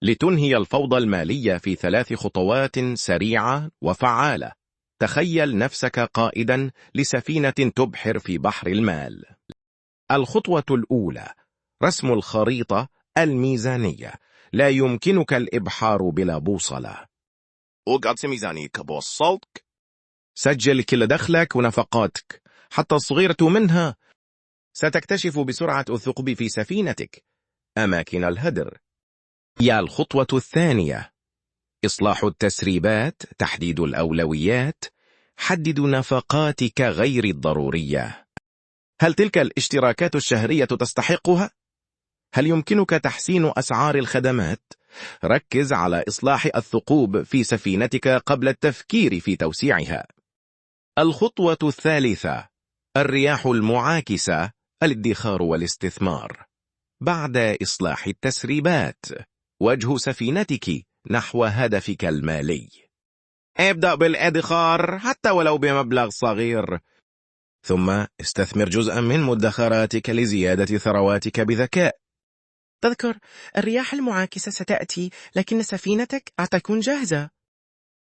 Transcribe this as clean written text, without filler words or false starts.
لتنهي الفوضى المالية في 3 خطوات سريعة وفعالة. تخيل نفسك قائدا لسفينة تبحر في بحر المال. الخطوة الأولى: رسم الخريطة الميزانية. لا يمكنك الإبحار بلا بوصلة. وقعت ميزانيك بوصلتك. سجل كل دخلك ونفقاتك حتى الصغيرة منها. ستكتشف بسرعة الثقب في سفينتك أماكن الهدر. يا الخطوة الثانية: إصلاح التسريبات، تحديد الأولويات. حدد نفقاتك غير الضرورية. هل تلك الاشتراكات الشهرية تستحقها؟ هل يمكنك تحسين أسعار الخدمات؟ ركز على إصلاح الثقوب في سفينتك قبل التفكير في توسيعها. الخطوة الثالثة: الرياح المعاكسة، الادخار والاستثمار. بعد إصلاح التسريبات، وجه سفينتك نحو هدفك المالي. ابدأ بالادخار حتى ولو بمبلغ صغير، ثم استثمر جزءا من مدخراتك لزيادة ثرواتك بذكاء. تذكر، الرياح المعاكسة ستأتي، لكن سفينتك تكون جاهزة.